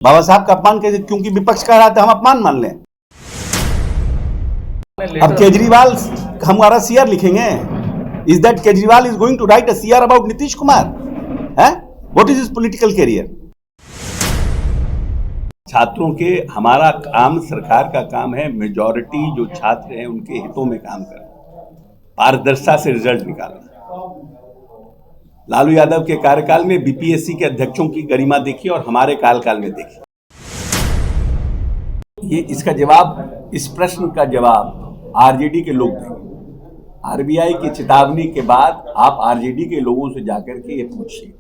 बाबा साहब का अपमान कैसे, क्योंकि विपक्ष कह रहा था हम अपमान मान लें। अब केजरीवाल हमारा सीआर लिखेंगे। Is that Kejriwal is going to write a CR about Nitish Kumar? है what is his political career? छात्रों के, हमारा काम, सरकार का काम है मेजॉरिटी जो छात्र हैं उनके हितों में काम करना, पारदर्शिता से रिजल्ट निकालना। लालू यादव के कार्यकाल में बीपीएससी के अध्यक्षों की गरिमा देखिए और हमारे काल में देखिए। ये इसका जवाब, इस प्रश्न का जवाब आरजेडी के लोग देंगे। आरबीआई की चेतावनी के बाद आप आरजेडी के लोगों से जाकर के ये पूछिए।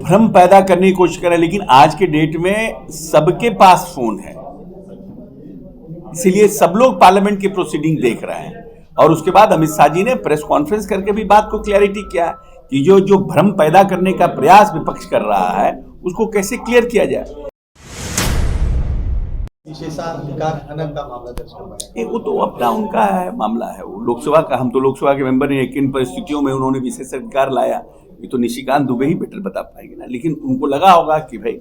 भ्रम पैदा करने की कोशिश करें, लेकिन आज के डेट में सबके पास फोन है, इसीलिए सब लोग पार्लियामेंट की प्रोसीडिंग देख रहे हैं। और उसके बाद अमित शाह जी ने प्रेस कॉन्फ्रेंस करके भी बात को क्लैरिटी किया कि जो भ्रम पैदा करने का प्रयास विपक्ष कर रहा है उसको कैसे क्लियर किया जाए। विशेषाधिकार हनन का मामला दर्ज करवाया, वो तो अपना उनका है मामला है, वो लोकसभा का, हम तो लोकसभा के मेंबर हैं। किन परिस्थितियों में उन्होंने विशेषाधिकार लाया ये तो निशिकांत दुबे ही बेटर बता पाएंगे ना, लेकिन उनको लगा होगा कि भाई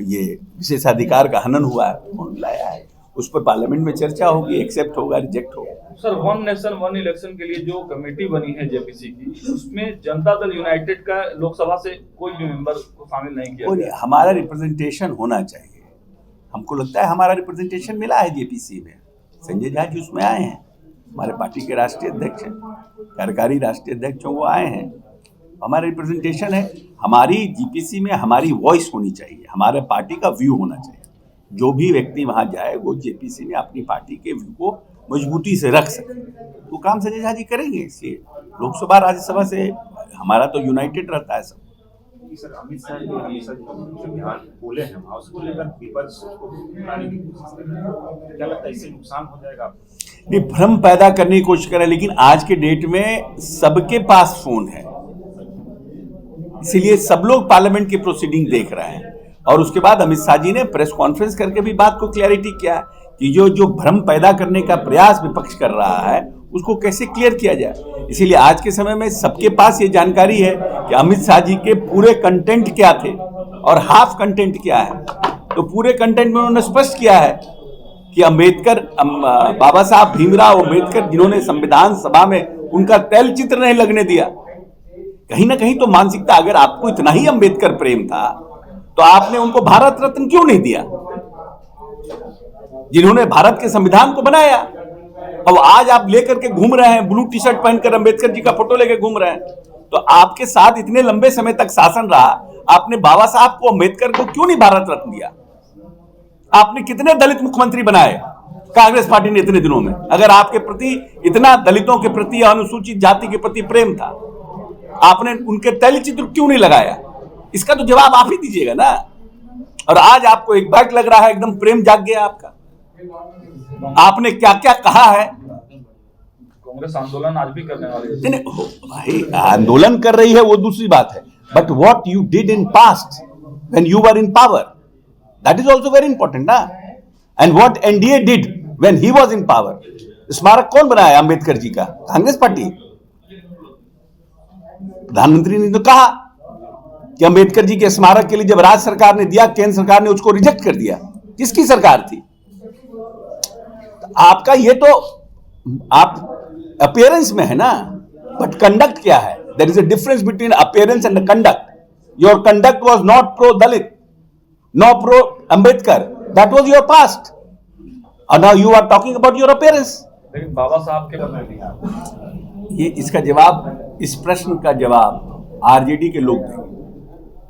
ये विशेषाधिकार का हनन हुआ है, उन्होंने लाया है। उस पर पार्लियामेंट में चर्चा होगी, एक्सेप्ट होगा, रिजेक्ट होगा। Sir, one nation one election के लिए जो कमेटी बनी है जेपीसी की, उसमें जनता दल यूनाइटेड का लोकसभा से कोई भी मेंबर को शामिल नहीं किया गया। हमारा रिप्रेजेंटेशन होना चाहिए। हमको लगता है हमारा रिप्रेजेंटेशन मिला है जेपीसी में। संजय झा जी उसमें आए हैं, हमारे पार्टी के राष्ट्रीय अध्यक्ष हैं, कार्यकारी राष्ट्रीय अध्यक्ष वो आए हैं। हमारा रिप्रेजेंटेशन है। हमारी जीपीसी में हमारी वॉइस होनी चाहिए, हमारे पार्टी का व्यू होना चाहिए। जो भी व्यक्ति वहां जाए वो जेपीसी में अपनी पार्टी के व्यू को मजबूती से रख सके, तो काम संजय झा जी करेंगे। इसलिए लोकसभा राज्यसभा से हमारा तो यूनाइटेड रहता है सब। सर, अमित शाह ने हमेशा जो बिहार बोले हैं उसको लेकर विपक्ष को बुलाने की कोशिश कर रहा है, क्या लगता है इससे नुकसान हो जाएगा? ये भ्रम पैदा करने की कोशिश करें, लेकिन आज के डेट में सबके पास फोन है, इसीलिए सब लोग पार्लियामेंट की प्रोसीडिंग देख रहे हैं। और उसके बाद अमित शाह जी ने प्रेस कॉन्फ्रेंस करके भी बात को क्लैरिटी किया कि जो भ्रम पैदा करने का प्रयास विपक्ष कर रहा है उसको कैसे क्लियर किया जाए। इसीलिए आज के समय में सबके पास ये जानकारी है कि अमित शाह जी के पूरे कंटेंट क्या थे और हाफ कंटेंट क्या है। तो पूरे कंटेंट में उन्होंने स्पष्ट किया है कि अम्बेडकर, बाबा साहब भीमराव अम्बेडकर, जिन्होंने संविधान सभा में उनका तैल चित्र नहीं लगने दिया। कहीं ना कहीं तो मानसिकता, अगर आपको इतना ही अम्बेडकर प्रेम था तो आपने उनको भारत रत्न क्यों नहीं दिया, जिन्होंने भारत के संविधान को बनाया। अब आज आप लेकर के घूम रहे हैं, ब्लू टी शर्ट पहनकर अम्बेडकर जी का फोटो लेकर घूम रहे हैं। तो आपके साथ इतने लंबे समय तक शासन रहा, आपने बाबा साहब को, अम्बेडकर को क्यों नहीं भारत रत्न दिया? आपने कितने दलित मुख्यमंत्री बनाए कांग्रेस पार्टी ने इतने दिनों में? अगर आपके प्रति इतना दलितों के प्रति, अनुसूचित जाति के प्रति प्रेम था, आपने उनके तैलचित्र क्यों नहीं लगाया? इसका तो जवाब आप ही दीजिएगा ना। और आज आपको एक बात लग रहा है, एकदम प्रेम जाग गया आपका। आपने क्या क्या कहा है। कांग्रेस आंदोलन आज भी करने वाली है। भाई आंदोलन कर रही है वो दूसरी बात है, but what you did in past when you were in power, that is also very important ना। And what NDA did when he was in power. स्मारक कौन बनाया अम्बेडकर जी का? कांग्रेस पार्टी। प्रधानमंत्री ने तो कहा कि अम्बेडकर जी के स्मारक के लिए जब राज्य सरकार ने दिया, केंद्र सरकार ने उसको रिजेक्ट कर दिया। किसकी सरकार थी? तो आपका ये तो आप अपीयरेंस में है ना, बट कंडक्ट क्या है? There is a difference between appearance and conduct. Your conduct was not pro Dalit, no pro Ambedkar, that was your past, और now you are talking about your appearance. लेकिन बाबा साहब के बारे में ये इसका जवाब, इस प्रश्न का जवाब आरजेडी के लोग देंगे।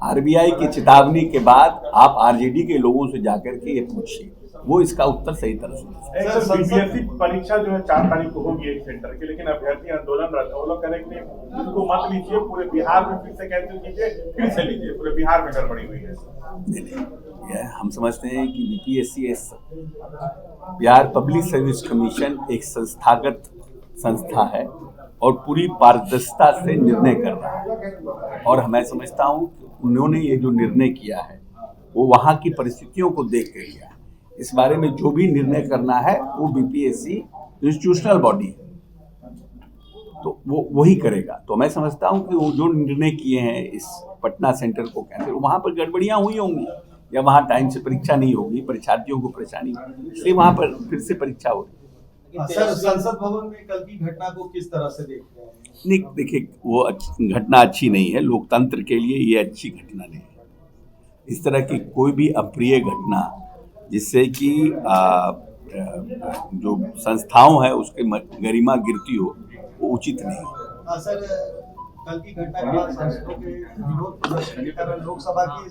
आरबीआई की चेतावनी के बाद आप आरजेडी के लोगों से जाकर के ये पूछिए, वो इसका उत्तर सही तरह से। बीपीएससी परीक्षा जो है 4 तारीख को होगी एक सेंटर की, लेकिन अभ्यर्थी आंदोलन रहता है। वो लोग कह रहे हैं इसको मत लीजिए, पूरे बिहार में फिर से कैंसिल कीजिए, फिर से लीजिए, पूरे बिहार में गड़बड़ी हुई है। नहीं, हम समझते हैं कि BPSC, Bihar public service commission एक संस्थागत संस्था है और पूरी पारदर्शिता से निर्णय कर रहा है। और मैं समझता हूँ उन्होंने ये जो निर्णय किया है वो वहाँ की परिस्थितियों को देख कर किया है। इस बारे में जो भी निर्णय करना है वो बीपीएससी इंस्टीट्यूशनल बॉडी है, तो वो वही करेगा। तो मैं समझता हूँ कि वो जो निर्णय किए हैं इस पटना सेंटर को कैंसिल, वहाँ पर गड़बड़ियाँ हुई होंगी या वहाँ टाइम से परीक्षा नहीं होगी, परीक्षार्थियों को परेशानी होगी, इसलिए वहाँ पर फिर से परीक्षा होगी। सर, संसद भवन में कल की घटना को किस तरह से देखते हैं? नहीं, देखिए वो घटना अच्छी नहीं है, लोकतंत्र के लिए ये अच्छी घटना नहीं है। इस तरह की कोई भी अप्रिय घटना जिससे कि जो संस्थाओं है उसके गरिमा गिरती हो, वो उचित नहीं है। सर, कल की घटना के बाद सांसदों के विरोध प्रदर्शन के कारण लोकसभा की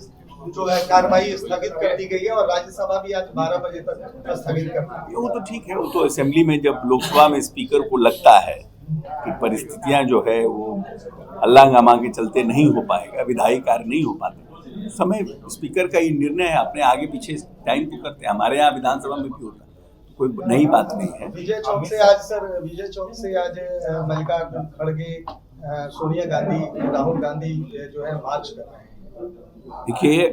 जो है कार्रवाई स्थगित कर दी गई है और राज्यसभा भी आज 12 बजे तक स्थगित कर दी गई। वो तो ठीक है, वो तो असेंबली में जब लोकसभा में स्पीकर को लगता है कि परिस्थितियां जो है वो हल्ला हंगामा के चलते नहीं हो पाएगा, विधायी कार्य नहीं हो पाते, समय स्पीकर का ये निर्णय है, अपने आगे पीछे टाइम तो करते हैं। हमारे यहाँ विधानसभा में भी होता है, कोई नई बात नहीं है। विजय चौक से आज मल्लिकार्जुन खड़गे, सोनिया गांधी, राहुल गांधी जो है मार्च कर रहे हैं। देखिए,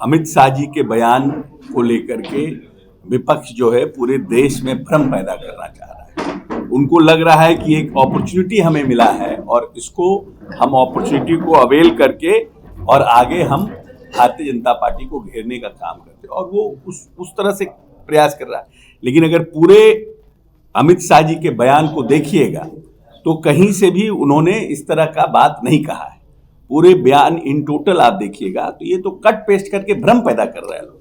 अमित शाह जी के बयान को लेकर के विपक्ष जो है पूरे देश में भ्रम पैदा करना चाह रहा है। उनको लग रहा है कि एक अपॉर्चुनिटी हमें मिला है और इसको हम अपॉर्चुनिटी को अवेल करके और आगे हम भारतीय जनता पार्टी को घेरने का काम करते हैं, और वो उस तरह से प्रयास कर रहा है। लेकिन अगर पूरे अमित शाह जी के बयान को देखिएगा तो कहीं से भी उन्होंने इस तरह का बात नहीं कहा है। पूरे बयान इन टोटल आप देखिएगा तो ये तो कट पेस्ट करके भ्रम पैदा कर रहे हैं लोग।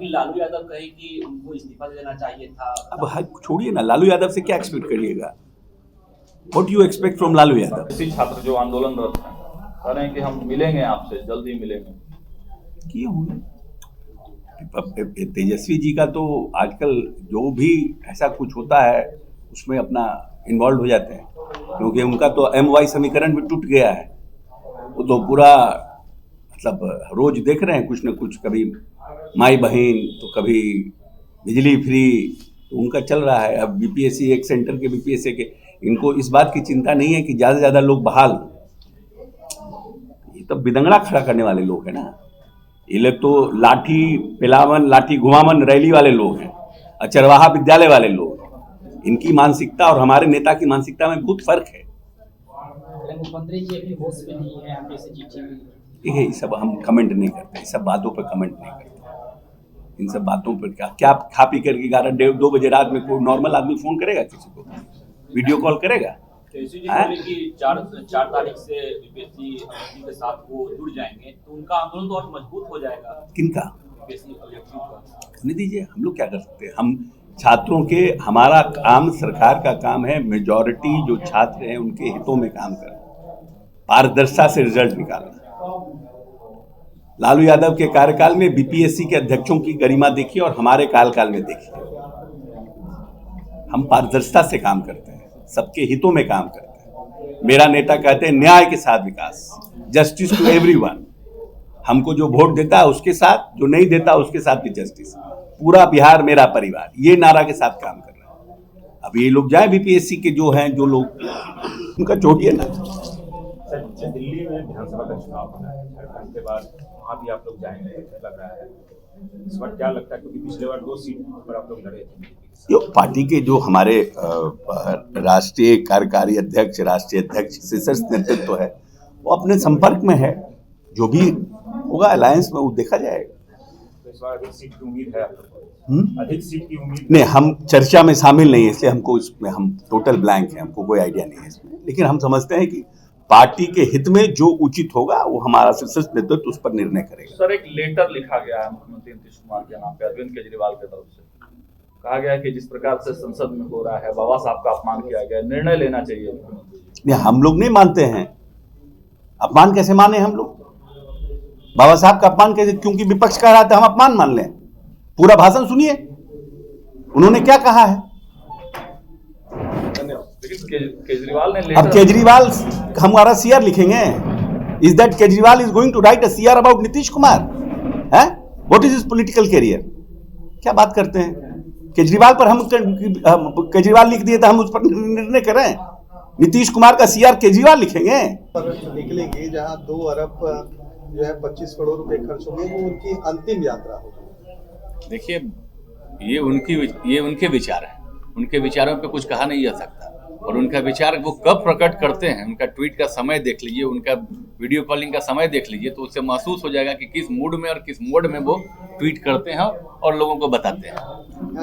लालू यादव कहे कि उनको इस्तीफा देना चाहिए था। अब छोड़िए ना, लालू यादव से क्या एक्सपेक्ट करिएगा? What you expect from Lalu Yadav? इसी छात्र जो आंदोलनरत हैं कह रहे हैं कि हम मिलेंगे आपसे, जल्द ही मिलेंगे। किए होंगे। तेजस्वी जी का तो आजकल जो भी ऐसा कुछ होता है उसमें अपना इन्वॉल्व हो जाते हैं, क्योंकि उनका तो MY समीकरण भी टूट गया है। वो तो पूरा मतलब रोज देख रहे हैं कुछ न कुछ, कभी माई बहन तो कभी बिजली फ्री, तो उनका चल रहा है। अब BPSC एक सेंटर के BPSC के, इनको इस बात की चिंता नहीं है कि ज़्यादा से ज़्यादा लोग बहाल। ये तो बिदंगड़ा खड़ा करने वाले लोग हैं ना, ये लोग तो लाठी पिलावन लाठी घुमावन रैली वाले लोग हैं, चरवाहा विद्यालय वाले लोग। इनकी मानसिकता और हमारे नेता की मानसिकता में बहुत फर्क है। मुख्यमंत्री जी अभी होश में नहीं है, हमने से चिट्ठी मिली। ये सब हम कमेंट नहीं करते, इस सब बातों पर कमेंट नहीं करते। इन सब बातों पर क्या खा पी करके 11-2 बजे रात में कोई नॉर्मल आदमी फोन करेगा किसी को, वीडियो कॉल करेगा? केसी जी बोले कि 4 तारीख से बीपीएससी के साथ वो जुड़ जाएंगे तो उनका आंदोलन तो और मजबूत हो जाएगा। किनका? बीपीएससी अभ्यर्थियों का। नहीं दीजिए, हम लोग क्या कर सकते हैं? हम छात्रों के, हमारा काम, सरकार का काम है मेजॉरिटी जो छात्र हैं उनके हितों में काम करना, पारदर्शिता से रिजल्ट निकालना। लालू यादव के कार्यकाल में BPSC के अध्यक्षों की गरिमा देखिए और हमारे कार्यकाल में देखिए। हम पारदर्शिता से काम करते हैं, सबके हितों में काम करते हैं। मेरा नेता कहते हैं न्याय के साथ विकास, जस्टिस टू एवरीवन। हमको जो वोट देता है उसके साथ, जो नहीं देता उसके साथ भी जस्टिस। पूरा बिहार मेरा परिवार, ये नारा के साथ काम कर रहा है। अब ये लोग जाए BPSC के जो हैं, जो लोग, उनका छोड़िए ना। सर, दिल्ली में विधानसभा का चुनाव होना है, झारखंड के बाद वहाँ भी आप लोग जाएंगे लग रहा है। इस बार क्या लगता है, क्योंकि पिछले बार 2 सीट पर आप लोग लड़े थे? पार्टी के जो हमारे राष्ट्रीय कार्यकारी अध्यक्ष, राष्ट्रीय अध्यक्ष, शीर्ष नेतृत्व है, वो अपने संपर्क में है। जो भी होगा अलायंस में वो देखा जाएगा। तो इस बार अधिक सीट की उम्मीद है आप लोग को? अधिक सीट की उम्मीद नहीं, हम चर्चा में शामिल नहीं है, इसलिए हमको इसमें हम टोटल ब्लैंक हैं, हमको कोई आइडिया नहीं है इसमें। लेकिन हम समझते हैं कि पार्टी के हित में जो उचित होगा वो हमारा शीर्ष नेतृत्व उस पर निर्णय करेगा। सर, एक लेटर लिखा गया है मुख्यमंत्री नीतीश कुमार के नाम पे अरविंद केजरीवाल की तरफ से। कहा गया है कि जिस प्रकार से संसद में हो रहा है, बाबा साहब का अपमान किया गया, निर्णय लेना चाहिए मुख्यमंत्री जी। नहीं, हम लोग नहीं मानते हैं। अपमान कैसे माने हम लोग? बाबा साहब का अपमान कैसे? क्योंकि विपक्ष कह रहा था हम अपमान मान लें। पूरा भाषण सुनिए, उन्होंने क्या कहा है। लेकिन केजरीवाल ने अब केजरीवाल हमारा CR लिखेंगे? Is that Kejriwal is going to write a CR about Nitish Kumar? है? What is his political career? क्या बात करते हैं? केजरीवाल पर हम केजरीवाल लिख दिए तो हम उस पर निर्णय करें? नीतीश कुमार का CR केजरीवाल लिखेंगे? निकलेगी जहां 2 अरब जो है 25 करोड़ रुपए खर्च होंगे, वो उनकी अंतिम यात्रा होगी। देखिए, ये उनके विचार हैं। उनके विचारों पे कुछ कहा नहीं जा सकता। और उनका विचार वो कब प्रकट करते हैं, उनका ट्वीट का समय देख लीजिए, उनका वीडियो कॉलिंग का समय देख लीजिए, तो उससे महसूस हो जाएगा कि किस मूड में और किस मोड में वो ट्वीट करते हैं और लोगों को बताते हैं।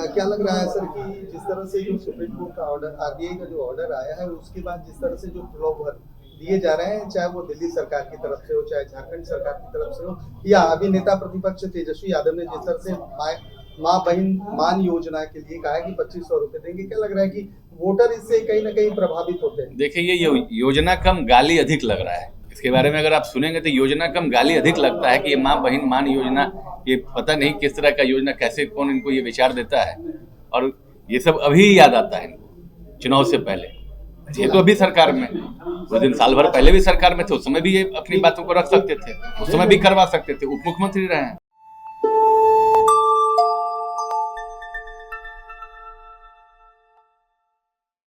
क्या लग रहा है सर कि जिस तरह से जो सुप्रीम कोर्ट का ऑर्डर, आरबीआई का जो ऑर्डर आया है, उसके बाद जिस तरह से जो प्रलोभन दिए जा रहे हैं, चाहे वो दिल्ली सरकार की तरफ से हो, चाहे झारखंड सरकार की तरफ से हो, या अभी नेता प्रतिपक्ष तेजस्वी यादव ने जिस तरह से माँ बहन मान योजना के लिए कहा है कि 2500 रुपए देंगे, क्या लग रहा है कि वोटर इससे कहीं ना कहीं प्रभावित होते हैं? देखिए, ये योजना कम गाली अधिक लग रहा है। इसके बारे में अगर आप सुनेंगे तो योजना कम गाली अधिक लगता है कि ये माँ बहन मान योजना, ये पता नहीं किस तरह का योजना, कैसे कौन इनको ये विचार देता है। और ये सब अभी याद आता है इनको, चुनाव से पहले। ये तो अभी सरकार में, उस दिन साल भर पहले भी सरकार में थे, उस समय भी ये अपनी बातों को रख सकते थे, उस समय भी करवा सकते थे, उप मुख्यमंत्री रहे हैं।